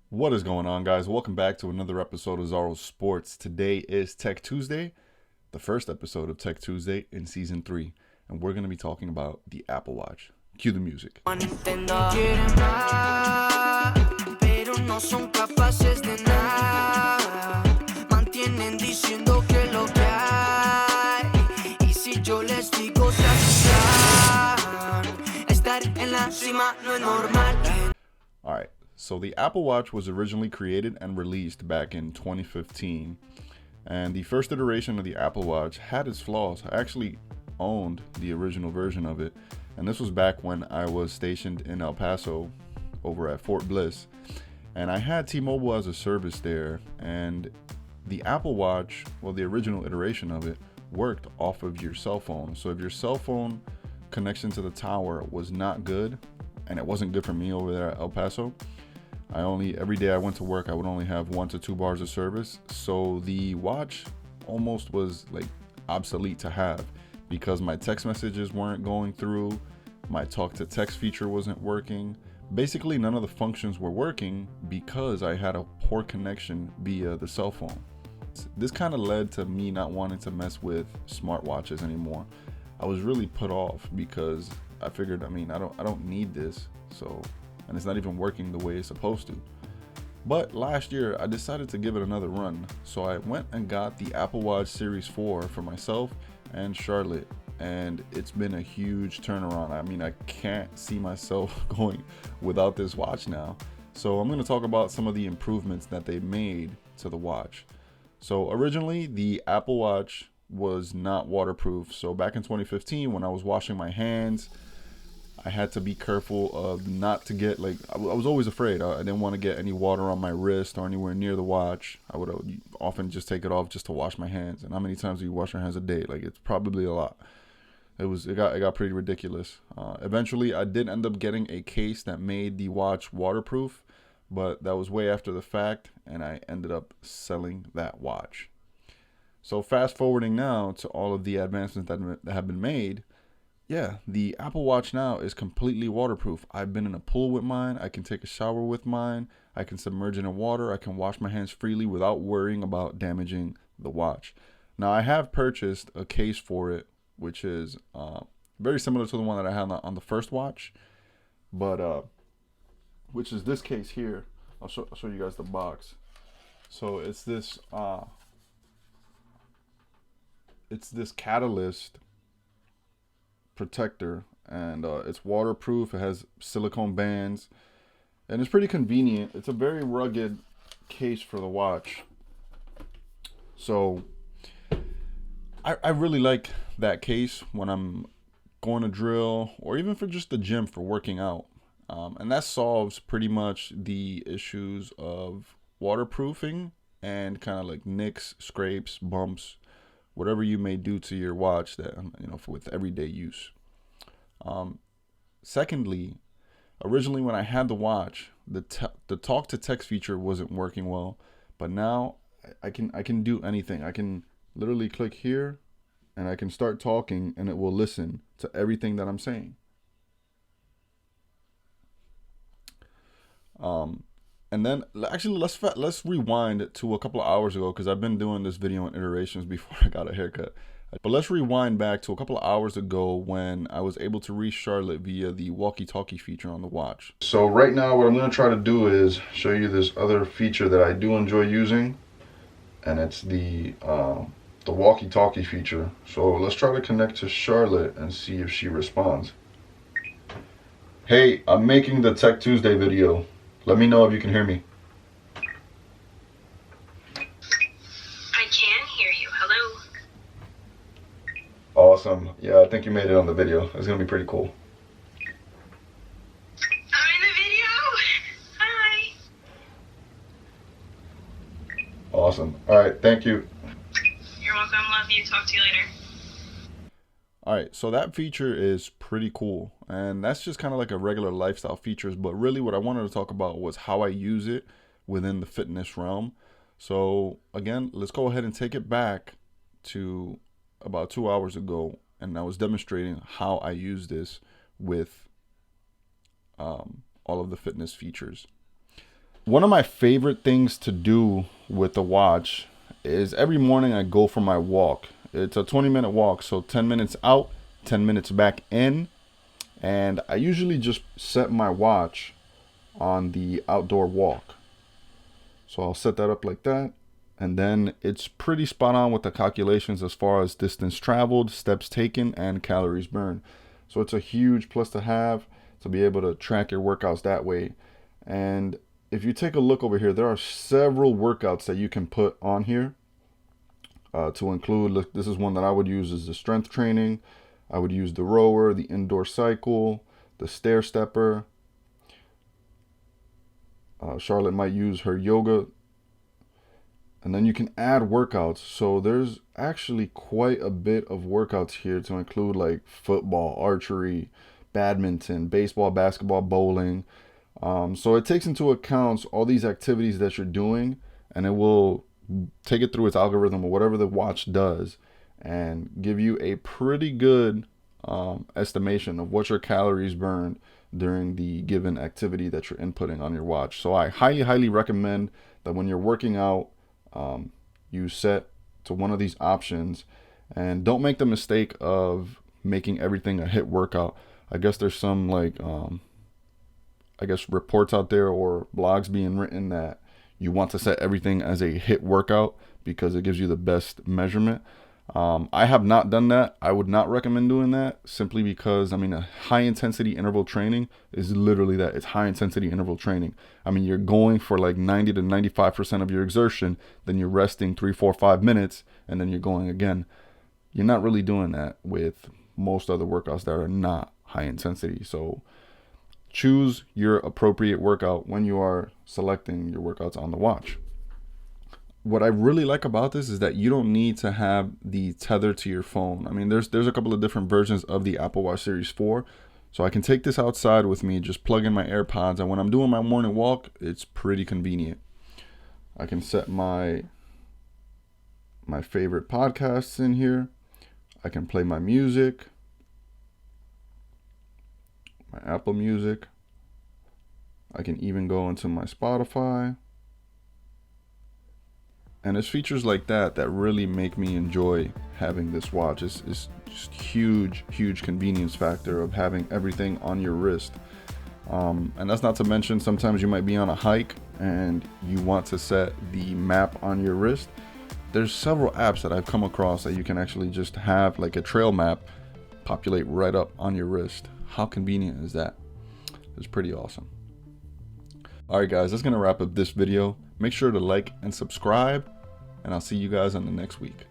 What is going on, guys? Welcome back to another episode of ZaroSports. Today is Tech Tuesday, the first episode of Tech Tuesday in Season 3, and we're going to be talking about the Apple Watch. Cue the music. Alright, so the Apple Watch was originally created and released back in 2015, and the first iteration of the Apple Watch had its flaws. I actually owned the original version of it, and this was back when I was stationed in El Paso over at Fort Bliss, and I had T-Mobile as a service there, and the Apple Watch, well, the original iteration of it, worked off of your cell phone. So if your cell phone connection to the tower was not good, and it wasn't good for me over there at El Paso, every day I went to work, I would only have 1 to 2 bars of service. So the watch almost was like obsolete to have because my text messages weren't going through, my talk to text feature wasn't working. Basically, none of the functions were working because I had a poor connection via the cell phone. This kind of led to me not wanting to mess with smartwatches anymore. I was really put off because I figured, I don't need this, so, and it's not even working the way it's supposed to. But last year I decided to give it another run, so I went and got the Apple Watch Series 4 for myself and Charlotte, and it's been a huge turnaround. I can't see myself going without this watch now. So I'm going to talk about some of the improvements that they made to the watch. So originally the Apple Watch was not waterproof. So back in 2015, when I was washing my hands, I had to be careful of not to get, like, I was always afraid. I didn't want to get any water on my wrist or anywhere near the watch. I would often just take it off just to wash my hands. And how many times do you wash your hands a day? Like, it's probably a lot. It got pretty ridiculous. Eventually I did end up getting a case that made the watch waterproof, but that was way after the fact, and I ended up selling that watch. So fast forwarding now to all of the advancements that have been made, yeah, the Apple Watch now is completely waterproof. I've been in a pool with mine. I can take a shower with mine. I can submerge it in water. I can wash my hands freely without worrying about damaging the watch. Now, I have purchased a case for it, which is very similar to the one that I had on the first watch, but which is this case here. I'll show you guys the box. So it's this catalyst protector, and it's waterproof. It has silicone bands, and it's pretty convenient. It's a very rugged case for the watch. So I really like that case when I'm going to drill, or even for just the gym for working out. And that solves pretty much the issues of waterproofing and kind of like nicks, scrapes, bumps, whatever you may do to your watch that, with everyday use. Secondly, originally when I had the watch, the talk to text feature wasn't working well, but now I can do anything. I can literally click here and I can start talking and it will listen to everything that I'm saying. And then actually let's rewind to a couple of hours ago, because I've been doing this video in iterations before I got a haircut. But let's rewind back to a couple of hours ago when I was able to reach Charlotte via the walkie-talkie feature on the watch. So right now what I'm going to try to do is show you this other feature that I do enjoy using, and it's the walkie-talkie feature. So let's try to connect to Charlotte and see if she responds. Hey, I'm making the Tech Tuesday video. Let me know if you can hear me. I can hear you. Hello. Awesome. Yeah, I think you made it on the video. It's going to be pretty cool. I'm in the video. Hi. Awesome. All right. Thank you. You're welcome. Love you. Talk to you later. All right, so that feature is pretty cool, and that's just kind of like a regular lifestyle features, but really what I wanted to talk about was how I use it within the fitness realm. So again, let's go ahead and take it back to about 2 hours ago, and I was demonstrating how I use this with all of the fitness features. One of my favorite things to do with the watch is every morning I go for my walk. It's a 20-minute walk, so 10 minutes out, 10 minutes back in. And I usually just set my watch on the outdoor walk. So I'll set that up like that. And then it's pretty spot on with the calculations as far as distance traveled, steps taken, and calories burned. So it's a huge plus to have, to be able to track your workouts that way. And if you take a look over here, there are several workouts that you can put on here to include. Look, this is one that I would use, is the strength training. I would use the rower, the indoor cycle, the stair stepper. Charlotte might use her yoga. And then you can add workouts. So there's actually quite a bit of workouts here to include, like football, archery, badminton, baseball, basketball, bowling. So it takes into account all these activities that you're doing, and it will take it through its algorithm or whatever the watch does and give you a pretty good estimation of what your calories burned during the given activity that you're inputting on your watch. So I highly recommend that when you're working out, you set to one of these options, and don't make the mistake of making everything a HIIT workout. I guess there's some reports out there or blogs being written that you want to set everything as a HIIT workout because it gives you the best measurement. I have not done that. I would not recommend doing that, simply because, a high intensity interval training is literally that. It's high intensity interval training. You're going for like 90 to 95% of your exertion, then you're resting 3, 4, 5 minutes, and then you're going again. You're not really doing that with most other workouts that are not high intensity. So choose your appropriate workout when you are selecting your workouts on the watch. What I really like about this is that you don't need to have the tether to your phone. There's a couple of different versions of the Apple Watch Series 4. So I can take this outside with me, just plug in my AirPods, and when I'm doing my morning walk, it's pretty convenient. I can set my favorite podcasts in here. I can play my music, my Apple Music. I can even go into my Spotify. And it's features like that that really make me enjoy having this watch. It's just huge convenience factor of having everything on your wrist. And that's not to mention, sometimes you might be on a hike and you want to set the map on your wrist. There's several apps that I've come across that you can actually just have like a trail map populate right up on your wrist. How convenient is that? It's pretty awesome. Alright guys, that's going to wrap up this video. Make sure to like and subscribe, and I'll see you guys on the next week.